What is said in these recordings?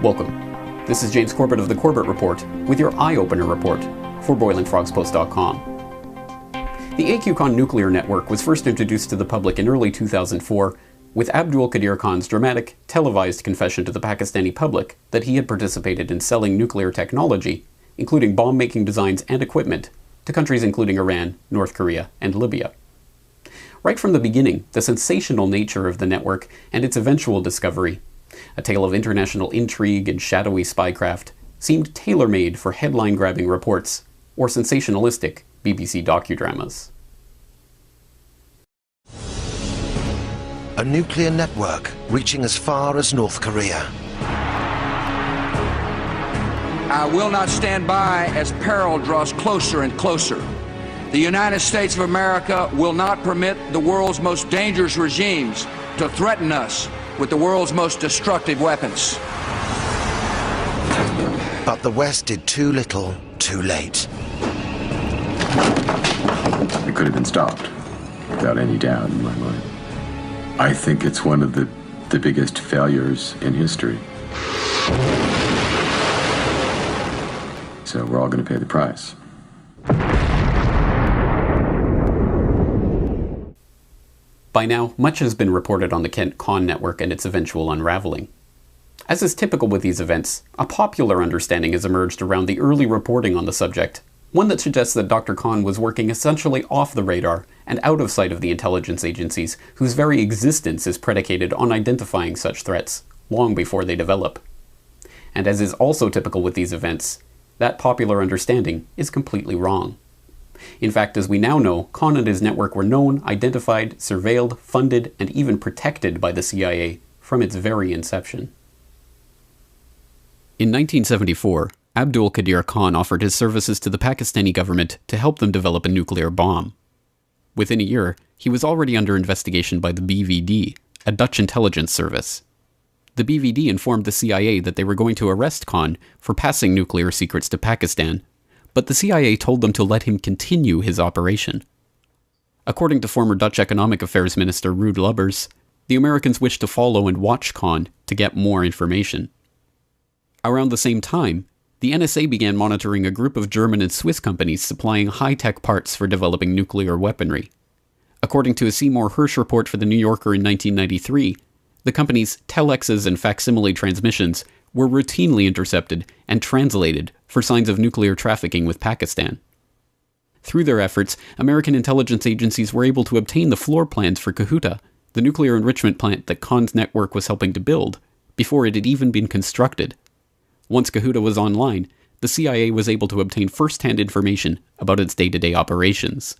Welcome. This is James Corbett of the Corbett Report with your Eyeopener report for BoilingFrogsPost.com. The AQ-Khan nuclear network was first introduced to the public in early 2004 with Abdul Qadir Khan's dramatic, televised confession to the Pakistani public that he had participated in selling nuclear technology, including bomb-making designs and equipment, to countries including Iran, North Korea, and Libya. Right from the beginning, the sensational nature of the network and its eventual discovery, a tale of international intrigue and shadowy spycraft, seemed tailor-made for headline-grabbing reports or sensationalistic BBC docudramas. A nuclear network reaching as far as North Korea. I will not stand by as peril draws closer and closer. The United States of America will not permit the world's most dangerous regimes to threaten us with the world's most destructive weapons. But the West did too little, too late. It could have been stopped, without any doubt in my mind. I think it's one of the biggest failures in history. So we're all going to pay the price. By now, much has been reported on the Khan network and its eventual unraveling. As is typical with these events, a popular understanding has emerged around the early reporting on the subject, one that suggests that Dr. Khan was working essentially off the radar and out of sight of the intelligence agencies whose very existence is predicated on identifying such threats long before they develop. And as is also typical with these events, that popular understanding is completely wrong. In fact, as we now know, Khan and his network were known, identified, surveilled, funded, and even protected by the CIA from its very inception. In 1974, Abdul Qadir Khan offered his services to the Pakistani government to help them develop a nuclear bomb. Within a year, he was already under investigation by the BVD, a Dutch intelligence service. The BVD informed the CIA that they were going to arrest Khan for passing nuclear secrets to Pakistan, but the CIA told them to let him continue his operation. According to former Dutch Economic Affairs Minister Ruud Lubbers, the Americans wished to follow and watch Khan to get more information. Around the same time, the NSA began monitoring a group of German and Swiss companies supplying high-tech parts for developing nuclear weaponry. According to a Seymour Hersh report for The New Yorker in 1993, the company's telexes and facsimile transmissions were routinely intercepted and translated for signs of nuclear trafficking with Pakistan. Through their efforts, American intelligence agencies were able to obtain the floor plans for Kahuta, the nuclear enrichment plant that Khan's network was helping to build, before it had even been constructed. Once Kahuta was online, the CIA was able to obtain first-hand information about its day-to-day operations.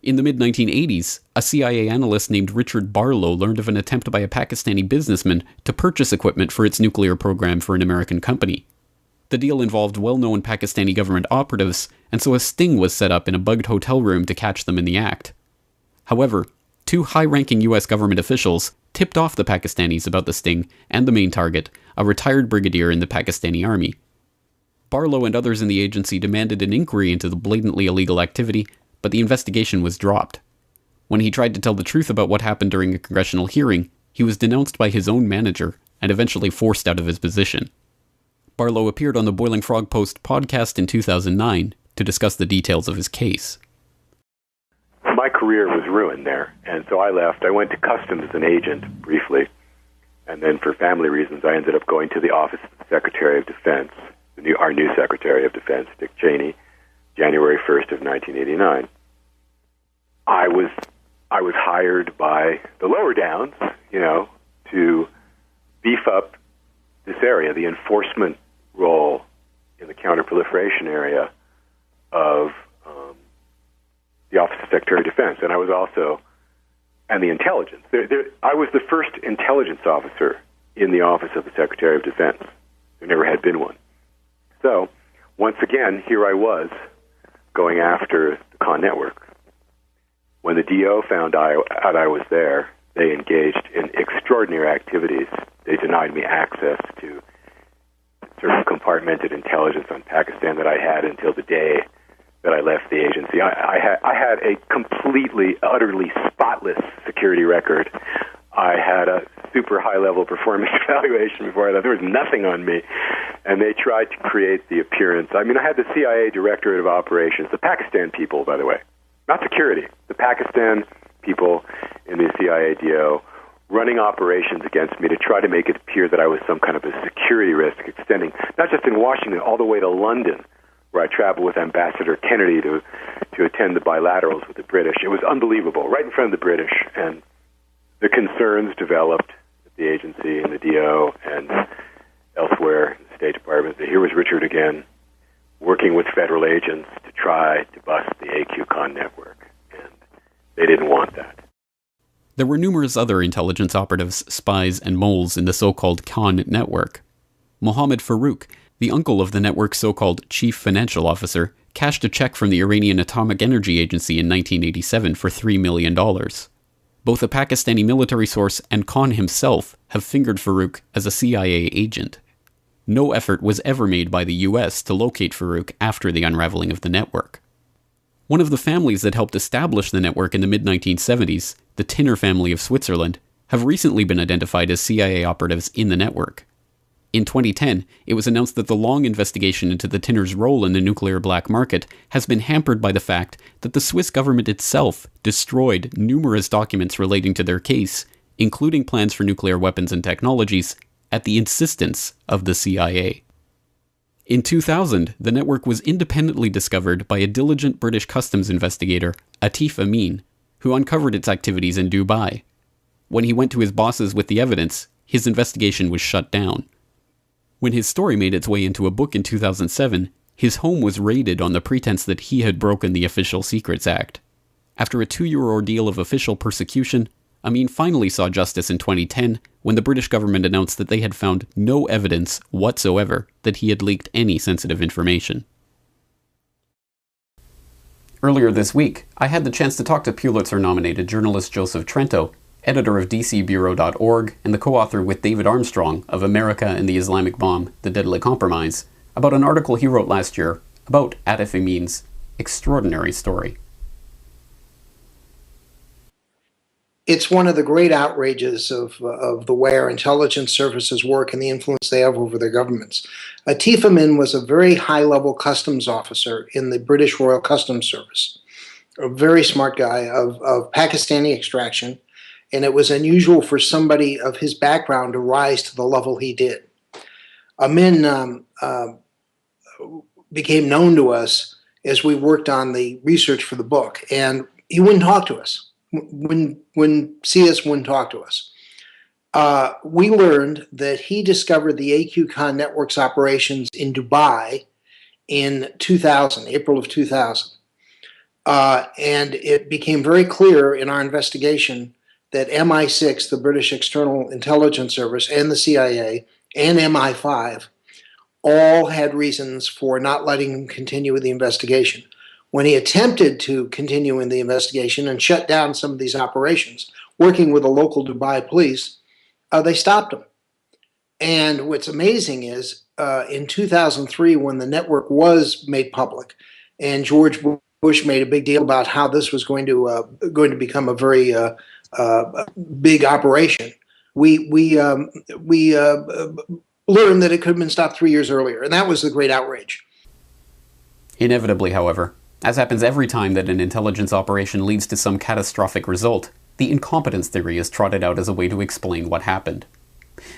In the mid-1980s, a CIA analyst named Richard Barlow learned of an attempt by a Pakistani businessman to purchase equipment for its nuclear program for an American company. The deal involved well-known Pakistani government operatives, and so a sting was set up in a bugged hotel room to catch them in the act. However, two high-ranking US government officials tipped off the Pakistanis about the sting and the main target, a retired brigadier in the Pakistani army. Barlow and others in the agency demanded an inquiry into the blatantly illegal activity, but the investigation was dropped. When he tried to tell the truth about what happened during a congressional hearing, he was denounced by his own manager and eventually forced out of his position. Barlow appeared on the Boiling Frog Post podcast in 2009 to discuss the details of his case. My career was ruined there, and so I left. I went to customs as an agent briefly, and then for family reasons I ended up going to the office of the Secretary of Defense, our new Secretary of Defense, Dick Cheney, January 1st of 1989. I was hired by the lower downs, to beef up this area, the enforcement role in the counterproliferation area of the Office of Secretary of Defense. And I was also, and the intelligence. I was the first intelligence officer in the Office of the Secretary of Defense. There never had been one. So, once again, here I was, going after the Khan network. When the DO found out I was there, they engaged in extraordinary activities. They denied me access to sort of compartmented intelligence on Pakistan that I had until the day that I left the agency. I had a completely, utterly spotless security record. I had a super high-level performance evaluation before I left. There was nothing on me. And they tried to create the appearance. I mean, I had the CIA Directorate of Operations, the Pakistan people, by the way, not security, the Pakistan people in the CIA DO running operations against me to try to make it appear that I was some kind of a security risk extending, not just in Washington, all the way to London, where I traveled with Ambassador Kennedy to attend the bilaterals with the British. It was unbelievable, right in front of the British. And the concerns developed at the agency and the DO and elsewhere in the State Department that here was Richard again, working with federal agents to try to bust the AQ-Con network. And they didn't want that. There were numerous other intelligence operatives, spies, and moles in the so-called Con network. Mohammed Farouk, the uncle of the network's so-called chief financial officer, cashed a check from the Iranian Atomic Energy Agency in 1987 for $3 million. Both a Pakistani military source and Khan himself have fingered Farouk as a CIA agent. No effort was ever made by the US to locate Farouk after the unraveling of the network. One of the families that helped establish the network in the mid-1970s, the Tinner family of Switzerland, have recently been identified as CIA operatives in the network. In 2010, it was announced that the long investigation into the Tinners' role in the nuclear black market has been hampered by the fact that the Swiss government itself destroyed numerous documents relating to their case, including plans for nuclear weapons and technologies, at the insistence of the CIA. In 2000, the network was independently discovered by a diligent British customs investigator, Atif Amin, who uncovered its activities in Dubai. When he went to his bosses with the evidence, his investigation was shut down. When his story made its way into a book in 2007, his home was raided on the pretense that he had broken the Official Secrets Act. After a 2-year ordeal of official persecution, Amin finally saw justice in 2010 when the British government announced that they had found no evidence whatsoever that he had leaked any sensitive information. Earlier this week, I had the chance to talk to Pulitzer-nominated journalist Joseph Trento, editor of DCBureau.org and the co-author with David Armstrong of America and the Islamic Bomb, The Deadly Compromise, about an article he wrote last year about Atif Amin's extraordinary story. It's one of the great outrages of the way our intelligence services work and the influence they have over their governments. Atif Amin was a very high-level customs officer in the British Royal Customs Service, a very smart guy of Pakistani extraction, and it was unusual for somebody of his background to rise to the level he did. Amin became known to us as we worked on the research for the book, and he wouldn't talk to us. When CS wouldn't talk to us. We learned that he discovered the AQ-Con network's operations in Dubai in 2000, April of 2000. And it became very clear in our investigation that MI6, the British External Intelligence Service, and the CIA, and MI5 all had reasons for not letting him continue with the investigation. When he attempted to continue in the investigation and shut down some of these operations, working with the local Dubai police, they stopped him. And what's amazing is in 2003, when the network was made public, and George Bush made a big deal about how this was going to become a very big operation, we learned that it could have been stopped 3 years earlier, and that was the great outrage. Inevitably, however, as happens every time that an intelligence operation leads to some catastrophic result, the incompetence theory is trotted out as a way to explain what happened.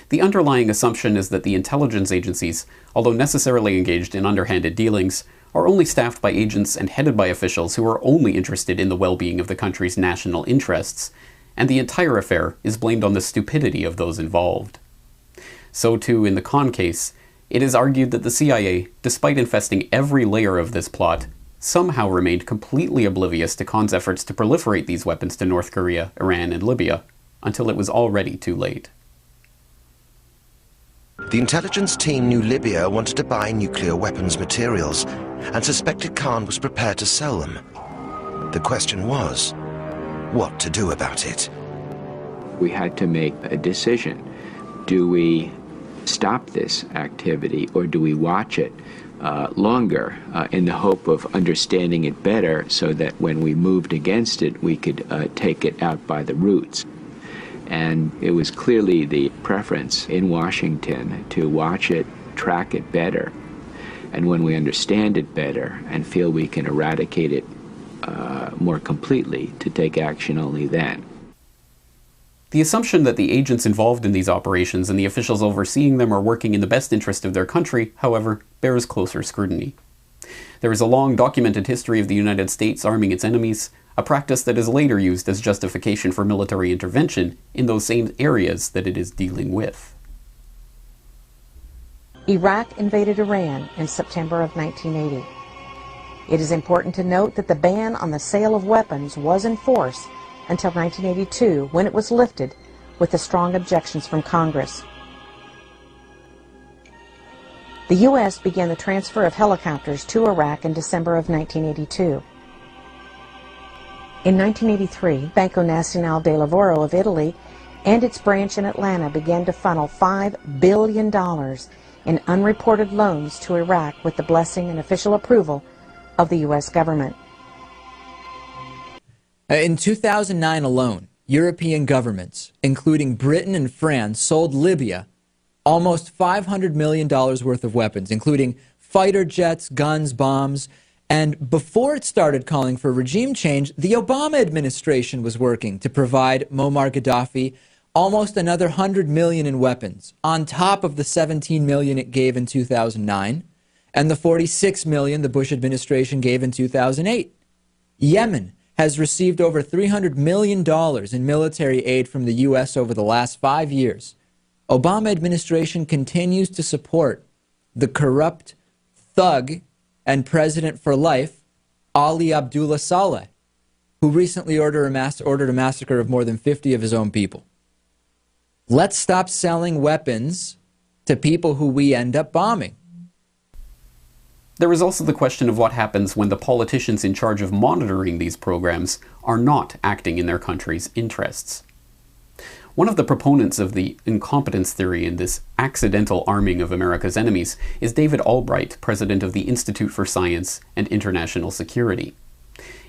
The underlying assumption is that the intelligence agencies, although necessarily engaged in underhanded dealings, are only staffed by agents and headed by officials who are only interested in the well-being of the country's national interests, and the entire affair is blamed on the stupidity of those involved. So too in the Khan case, it is argued that the CIA, despite infesting every layer of this plot, somehow remained completely oblivious to Khan's efforts to proliferate these weapons to North Korea, Iran, and Libya, until it was already too late. The intelligence team knew Libya wanted to buy nuclear weapons materials and suspected Khan was prepared to sell them. The question was, what to do about it? We had to make a decision. Do we stop this activity or do we watch it longer in the hope of understanding it better so that when we moved against it, we could take it out by the roots? And it was clearly the preference in Washington to watch it, track it better. And when we understand it better and feel we can eradicate it more completely, to take action only then. The assumption that the agents involved in these operations and the officials overseeing them are working in the best interest of their country, however, bears closer scrutiny. There is a long documented history of the United States arming its enemies, a practice that is later used as justification for military intervention in those same areas that it is dealing with. Iraq invaded Iran in September of 1980. It is important to note that the ban on the sale of weapons was in force until 1982, when it was lifted with the strong objections from Congress. The U.S. began the transfer of helicopters to Iraq in December of 1982. In 1983, Banco Nazionale del Lavoro of Italy and its branch in Atlanta began to funnel $5 billion in unreported loans to Iraq with the blessing and official approval of the U.S. government. In 2009 alone, European governments, including Britain and France, sold Libya almost $500 million worth of weapons, including fighter jets, guns, bombs. And before it started calling for regime change, the Obama administration was working to provide Muammar Gaddafi almost another $100 million in weapons, on top of the $17 million it gave in 2009 and the $46 million the Bush administration gave in 2008. Yemen has received over $300 million in military aid from the U.S. over the last 5 years. Obama administration continues to support the corrupt thug and president for life, Ali Abdullah Saleh, who recently ordered a massacre of more than 50 of his own people. Let's stop selling weapons to people who we end up bombing. There is also the question of what happens when the politicians in charge of monitoring these programs are not acting in their country's interests. One of the proponents of the incompetence theory in this accidental arming of America's enemies is David Albright, president of the Institute for Science and International Security.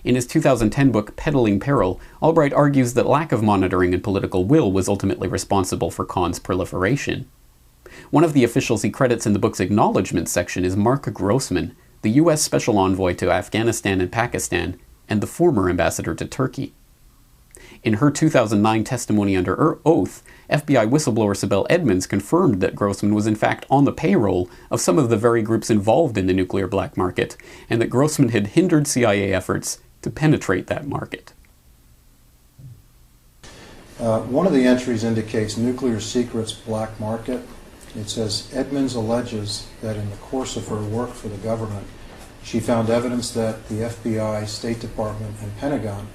In his 2010 book, Peddling Peril, Albright argues that lack of monitoring and political will was ultimately responsible for Khan's proliferation. One of the officials he credits in the book's acknowledgement section is Mark Grossman, the U.S. Special Envoy to Afghanistan and Pakistan, and the former ambassador to Turkey. In her 2009 testimony under oath, FBI whistleblower Sibel Edmonds confirmed that Grossman was in fact on the payroll of some of the very groups involved in the nuclear black market, and that Grossman had hindered CIA efforts to penetrate that market. One of the entries indicates nuclear secrets black market. It says, Edmonds alleges that in the course of her work for the government, she found evidence that the FBI, State Department, and Pentagon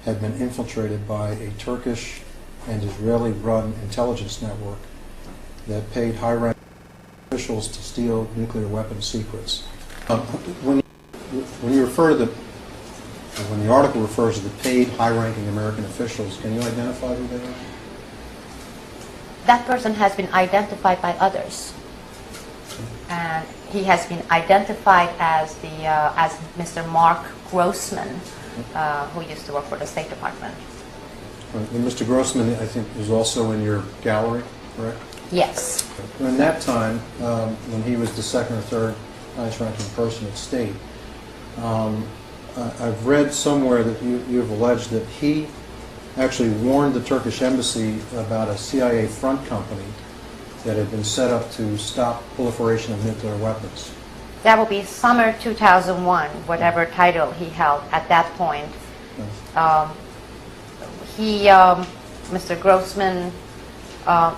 had been infiltrated by a Turkish and Israeli-run intelligence network that paid high-ranking officials to steal nuclear weapons secrets. When you refer to when the article refers to the paid high-ranking American officials, can you identify who they are? That person has been identified by others, and he has been identified as as Mr. Mark Grossman, who used to work for the State Department. Right. And Mr. Grossman, I think, is also in your gallery, correct? Yes. In that time, when he was the second or third highest-ranking person at State, I've read somewhere that you have alleged that he actually warned the Turkish embassy about a CIA front company that had been set up to stop proliferation of nuclear weapons. That will be summer 2001, whatever title he held at that point. Mr. Grossman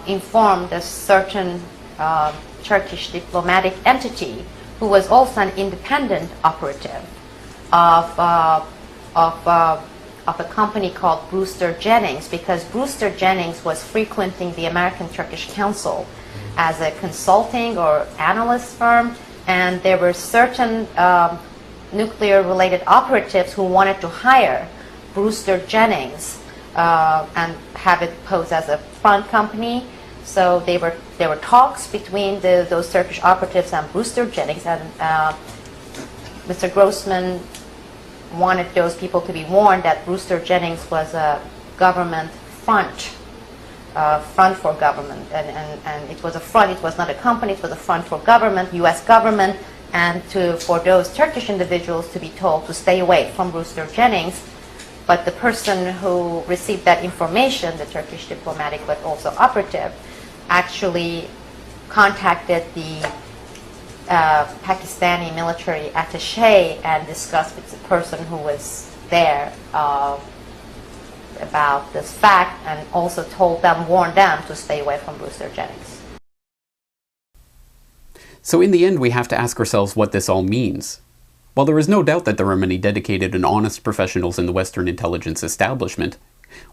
informed a certain Turkish diplomatic entity, who was also an independent operative of a company called Brewster Jennings, because Brewster Jennings was frequenting the American-Turkish Council as a consulting or analyst firm, and there were certain nuclear-related operatives who wanted to hire Brewster Jennings and have it pose as a front company. So there were talks between those Turkish operatives and Brewster Jennings, and Mr. Grossman wanted those people to be warned that Brewster Jennings was a government front front for government, and it was a front. It was not a company. It was a front for government, U.S. government, and for those Turkish individuals to be told to stay away from Brewster Jennings. But the person who received that information, the Turkish diplomatic but also operative, actually contacted the Pakistani military attaché and discussed with the person who was there about this fact, and also warned them to stay away from Brewster Jennings. So in the end, we have to ask ourselves what this all means. While there is no doubt that there are many dedicated and honest professionals in the Western intelligence establishment,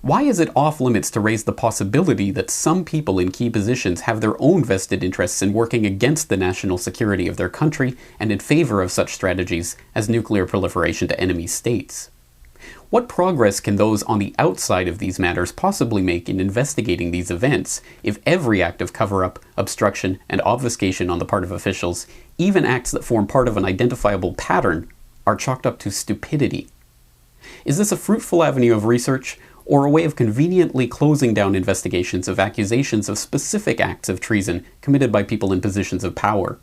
why is it off limits to raise the possibility that some people in key positions have their own vested interests in working against the national security of their country and in favor of such strategies as nuclear proliferation to enemy states? What progress can those on the outside of these matters possibly make in investigating these events if every act of cover-up, obstruction, and obfuscation on the part of officials, even acts that form part of an identifiable pattern, are chalked up to stupidity? Is this a fruitful avenue of research, or a way of conveniently closing down investigations of accusations of specific acts of treason committed by people in positions of power?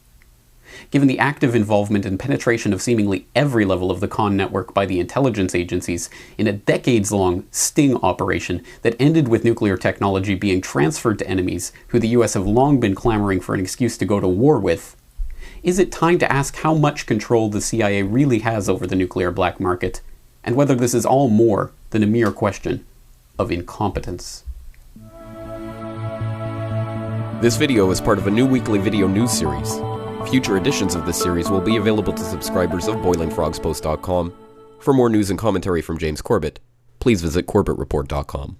Given the active involvement and penetration of seemingly every level of the con network by the intelligence agencies in a decades-long sting operation that ended with nuclear technology being transferred to enemies who the US have long been clamoring for an excuse to go to war with, is it time to ask how much control the CIA really has over the nuclear black market, and whether this is all more than a mere question of incompetence? This video is part of a new weekly video news series. Future editions of this series will be available to subscribers of BoilingFrogsPost.com. For more news and commentary from James Corbett, please visit CorbettReport.com.